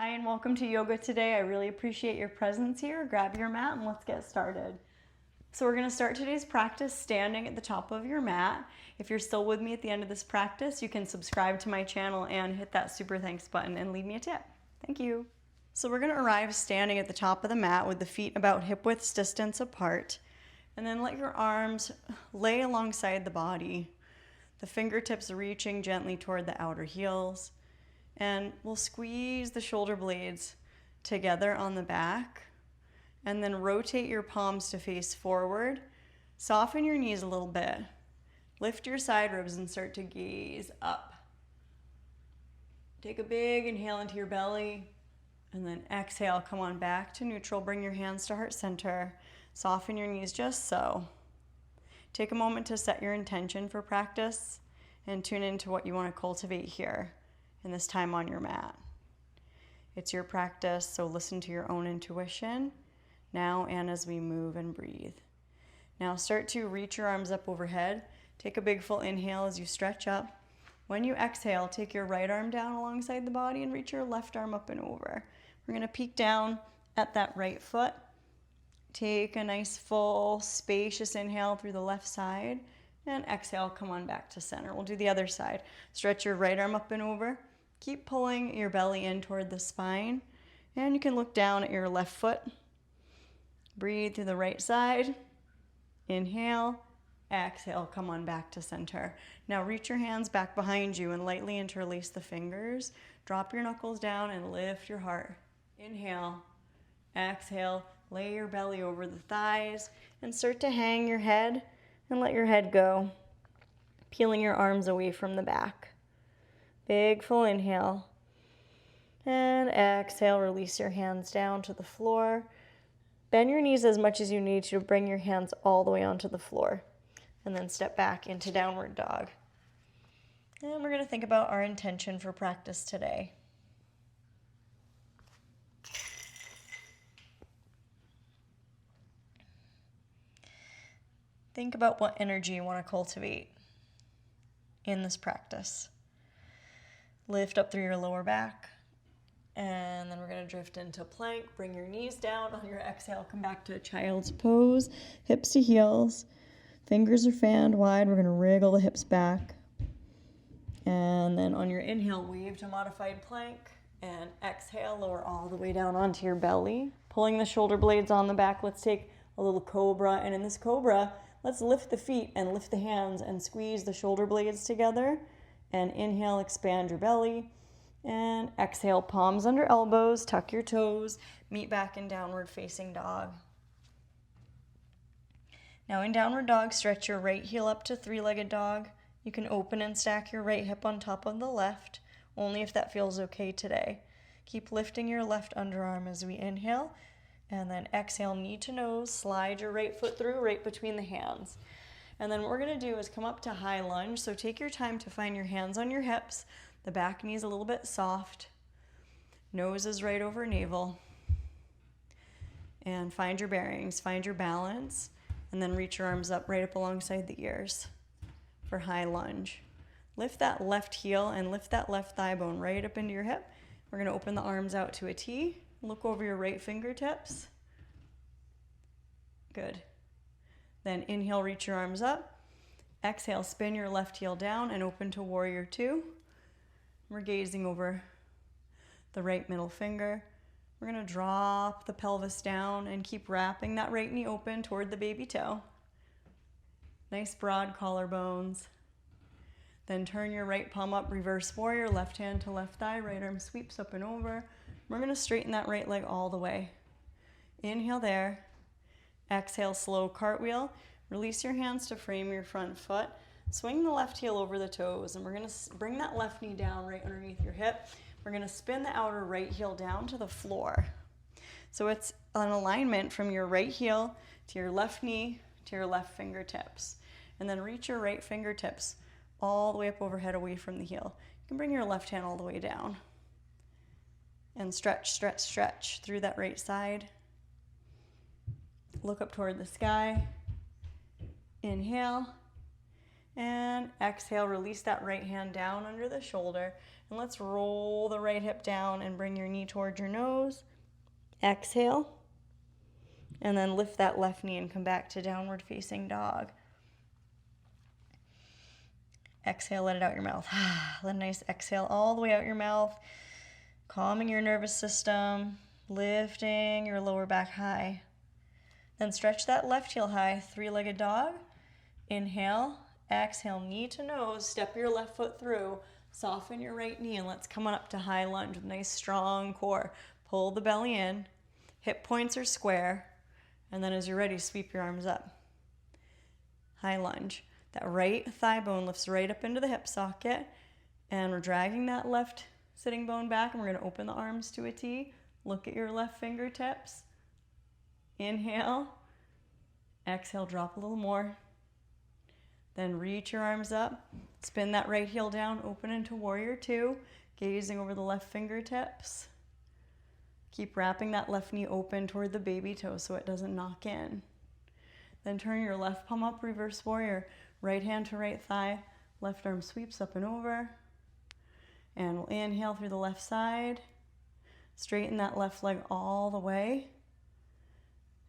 Hi and welcome to yoga today. I really appreciate your presence here. Grab your mat and let's get started. So we're going to start today's practice standing at the top of your mat. If you're still with me at the end of this practice, you can subscribe to my channel and hit that super thanks button and leave me a tip. Thank you. So we're going to arrive standing at the top of the mat with the feet about hip width distance apart. And then let your arms lay alongside the body. The fingertips reaching gently toward the outer heels. And we'll squeeze the shoulder blades together on the back and then rotate your palms to face forward. Soften your knees a little bit. Lift your side ribs and start to gaze up. Take a big inhale into your belly and then exhale, come on back to neutral. Bring your hands to heart center. Soften your knees just so. Take a moment to set your intention for practice and tune into what you want to cultivate here in this time on your mat. It's your practice, so listen to your own intuition now and as we move and breathe. Now start to reach your arms up overhead. Take a big full inhale as you stretch up. When you exhale, take your right arm down alongside the body and reach your left arm up and over. We're going to peek down at that right foot. Take a nice full spacious inhale through the left side and exhale, come on back to center. We'll do the other side. Stretch your right arm up and over. Keep pulling your belly in toward the spine. And you can look down at your left foot. Breathe through the right side. Inhale, exhale, come on back to center. Now reach your hands back behind you and lightly interlace the fingers. Drop your knuckles down and lift your heart. Inhale, exhale, lay your belly over the thighs and start to hang your head and let your head go, peeling your arms away from the back. Big full inhale. And exhale, release your hands down to the floor. Bend your knees as much as you need to bring your hands all the way onto the floor. And then step back into downward dog. And we're going to think about our intention for practice today. Think about what energy you want to cultivate in this practice. Lift up through your lower back, and then we're going to drift into plank. Bring your knees down. On your exhale, come back to a child's pose, hips to heels. Fingers are fanned wide. We're going to wriggle the hips back. And then on your inhale, wave to modified plank, and exhale, lower all the way down onto your belly. Pulling the shoulder blades on the back, let's take a little cobra, and in this cobra, let's lift the feet and lift the hands and squeeze the shoulder blades together. And inhale, expand your belly. And exhale, palms under elbows, tuck your toes, meet back in downward facing dog. Now in downward dog, stretch your right heel up to three-legged dog. You can open and stack your right hip on top of the left, only if that feels okay today. Keep lifting your left underarm as we inhale. And then exhale, knee to nose, slide your right foot through right between the hands. And then what we're going to do is come up to high lunge. So take your time to find your hands on your hips. The back knee is a little bit soft. Nose is right over navel. And find your bearings, find your balance. And then reach your arms up right up alongside the ears for high lunge. Lift that left heel and lift that left thigh bone right up into your hip. We're going to open the arms out to a T. Look over your right fingertips. Good. Then inhale, reach your arms up. Exhale, spin your left heel down and open to warrior two. We're gazing over the right middle finger. We're going to drop the pelvis down and keep wrapping that right knee open toward the baby toe. Nice broad collarbones. Then turn your right palm up, reverse warrior, left hand to left thigh, right arm sweeps up and over. We're going to straighten that right leg all the way. Inhale there. Exhale, slow cartwheel. Release your hands to frame your front foot. Swing the left heel over the toes, and we're going to bring that left knee down right underneath your hip. We're going to spin the outer right heel down to the floor. So it's an alignment from your right heel to your left knee to your left fingertips. And then reach your right fingertips all the way up overhead away from the heel. You can bring your left hand all the way down. And stretch, stretch, stretch through that right side. Look up toward the sky. Inhale. And exhale, release that right hand down under the shoulder. And let's roll the right hip down and bring your knee towards your nose. Exhale. And then lift that left knee and come back to downward facing dog. Exhale, let it out your mouth. Let a nice exhale all the way out your mouth, calming your nervous system, lifting your lower back high. Then stretch that left heel high, three-legged dog. Inhale, exhale, knee to nose, step your left foot through, soften your right knee, and let's come on up to high lunge with nice strong core. Pull the belly in, hip points are square, and then as you're ready, sweep your arms up. High lunge. That right thigh bone lifts right up into the hip socket, and we're dragging that left sitting bone back, and we're going to open the arms to a T. Look at your left fingertips. Inhale. Exhale, drop a little more. Then reach your arms up. Spin that right heel down, open into warrior two, gazing over the left fingertips. Keep wrapping that left knee open toward the baby toe so it doesn't knock in. Then turn your left palm up, reverse warrior. Right hand to right thigh, left arm sweeps up and over. And we'll inhale through the left side. Straighten that left leg all the way.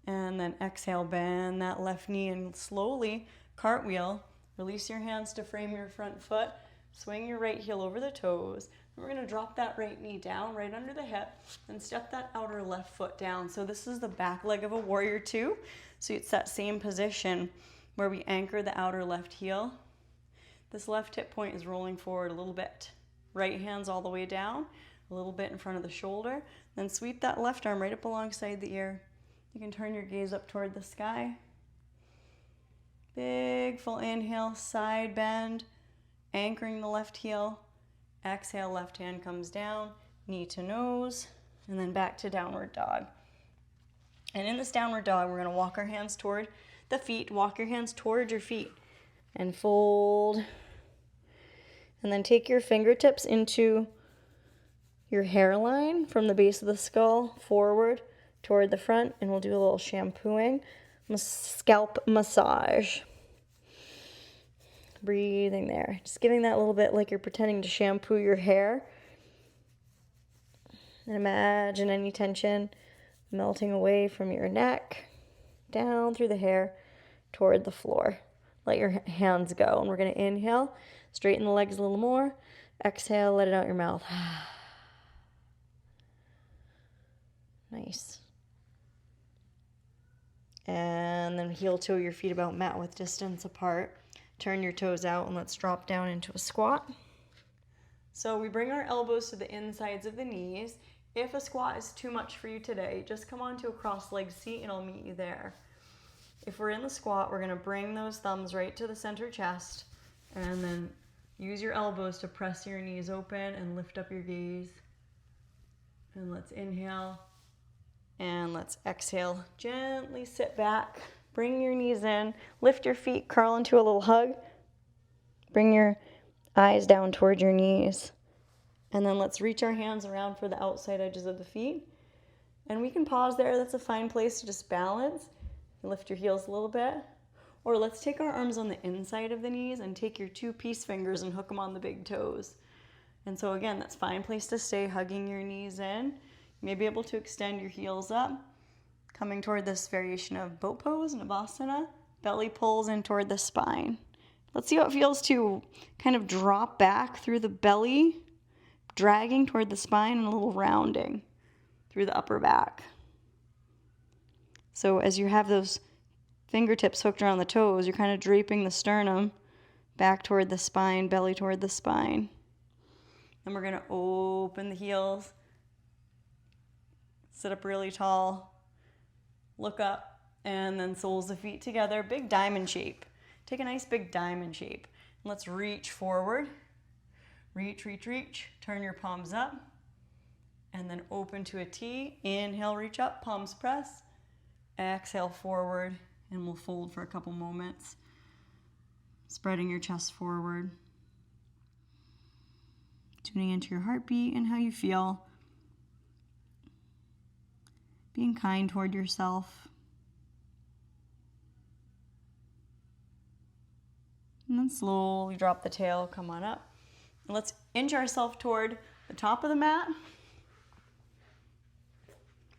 And then exhale, bend that left knee and slowly cartwheel. Release your hands to frame your front foot. Swing your right heel over the toes. And we're going to drop that right knee down right under the hip and step that outer left foot down. So this is the back leg of a warrior two. So it's that same position where we anchor the outer left heel. This left hip point is rolling forward a little bit. Right hand's all the way down, a little bit in front of the shoulder. Then sweep that left arm right up alongside the ear. You can turn your gaze up toward the sky. Big full inhale, side bend, anchoring the left heel. Exhale, left hand comes down, knee to nose, and then back to downward dog. And in this downward dog, we're going to walk our hands toward the feet. Walk your hands toward your feet and fold. And then take your fingertips into your hairline from the base of the skull forward toward the front, and we'll do a little shampooing, scalp massage. Breathing there. Just giving that a little bit like you're pretending to shampoo your hair. And imagine any tension melting away from your neck, down through the hair, toward the floor. Let your hands go. And we're going to inhale, straighten the legs a little more. Exhale, let it out your mouth. Nice. And then heel toe your feet about mat width distance apart. Turn your toes out and let's drop down into a squat. So we bring our elbows to the insides of the knees. If a squat is too much for you today, just come onto a cross-legged seat and I'll meet you there. If we're in the squat, we're going to bring those thumbs right to the center chest and then use your elbows to press your knees open and lift up your gaze. And let's inhale and let's exhale. Gently sit back, bring your knees in, lift your feet, curl into a little hug. Bring your eyes down toward your knees. And then let's reach our hands around for the outside edges of the feet. And we can pause there. That's a fine place to just balance. Lift your heels a little bit. Or let's take our arms on the inside of the knees and take your two peace fingers and hook them on the big toes. And so again, that's a fine place to stay, hugging your knees in. You may be able to extend your heels up, coming toward this variation of boat pose, Navasana. Belly pulls in toward the spine. Let's see how it feels to kind of drop back through the belly, dragging toward the spine and a little rounding through the upper back. So as you have those fingertips hooked around the toes, you're kind of draping the sternum back toward the spine, belly toward the spine. Then we're going to open the heels, sit up really tall, look up, and then soles of feet together, big diamond shape. Take a nice big diamond shape. And let's reach forward. Reach, reach, reach. Turn your palms up. And then open to a T. Inhale, reach up, palms press. Exhale, forward. And we'll fold for a couple moments. Spreading your chest forward. Tuning into your heartbeat and how you feel. Being kind toward yourself. And then slowly drop the tail, come on up. And let's inch ourselves toward the top of the mat.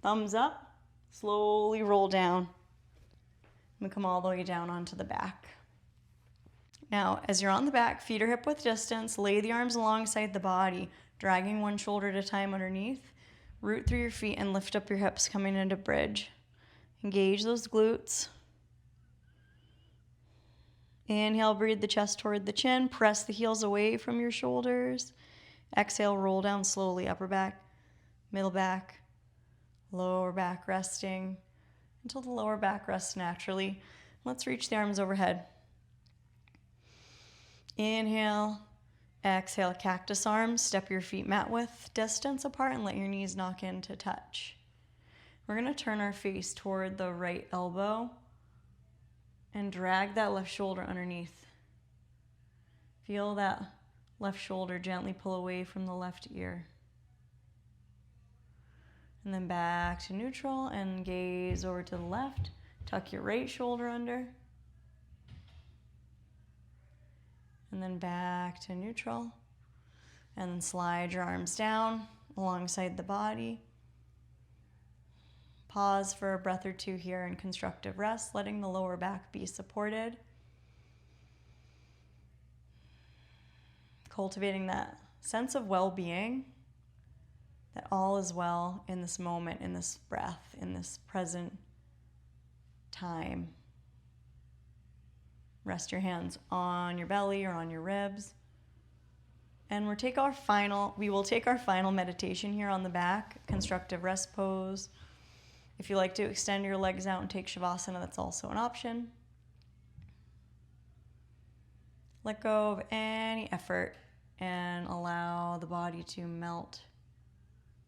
Thumbs up, slowly roll down. And come all the way down onto the back. Now, as you're on the back, feet are hip width distance, lay the arms alongside the body, dragging one shoulder at a time underneath. Root through your feet and lift up your hips, coming into bridge. Engage those glutes. Inhale, breathe the chest toward the chin. Press the heels away from your shoulders. Exhale, roll down slowly. Upper back, middle back, lower back resting until the lower back rests naturally. Let's reach the arms overhead. Inhale, exhale, cactus arms. Step your feet mat width distance apart and let your knees knock in to touch. We're going to turn our face toward the right elbow and drag that left shoulder underneath. Feel that left shoulder gently pull away from the left ear. And then back to neutral and gaze over to the left. Tuck your right shoulder under. And then back to neutral. And then slide your arms down alongside the body. Pause for a breath or two here in constructive rest, letting the lower back be supported. Cultivating that sense of well-being, that all is well in this moment, in this breath, in this present time. Rest your hands on your belly or on your ribs. And we will take our final meditation here on the back, constructive rest pose. If you like to extend your legs out and take Shavasana, that's also an option. Let go of any effort and allow the body to melt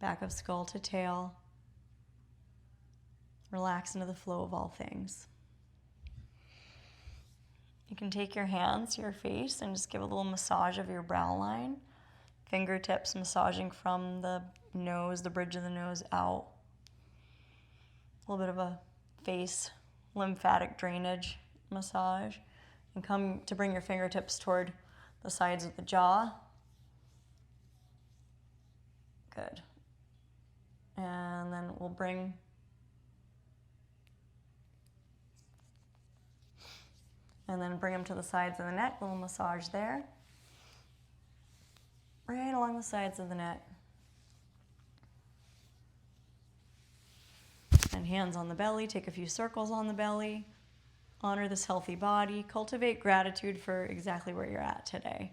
back of skull to tail. Relax into the flow of all things. You can take your hands to your face and just give a little massage of your brow line. Fingertips massaging from the nose, the bridge of the nose out. A little bit of a face lymphatic drainage massage. And come to bring your fingertips toward the sides of the jaw. Good. And then we'll bring them to the sides of the neck. A little massage there. Right along the sides of the neck. And hands on the belly. Take a few circles on the belly. Honor this healthy body. Cultivate gratitude for exactly where you're at today.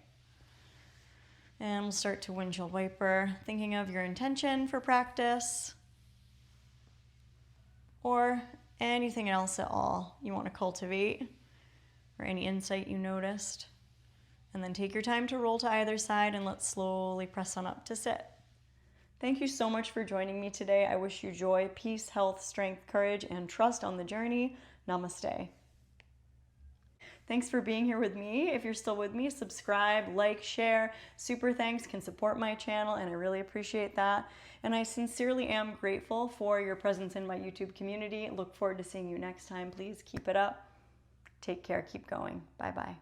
And we'll start to windshield wiper, thinking of your intention for practice or anything else at all you want to cultivate or any insight you noticed. And then take your time to roll to either side and let's slowly press on up to sit. Thank you so much for joining me today. I wish you joy, peace, health, strength, courage, and trust on the journey. Namaste. Thanks for being here with me. If you're still with me, subscribe, like, share. Super thanks can support my channel, and I really appreciate that. And I sincerely am grateful for your presence in my YouTube community. Look forward to seeing you next time. Please keep it up. Take care. Keep going. Bye-bye.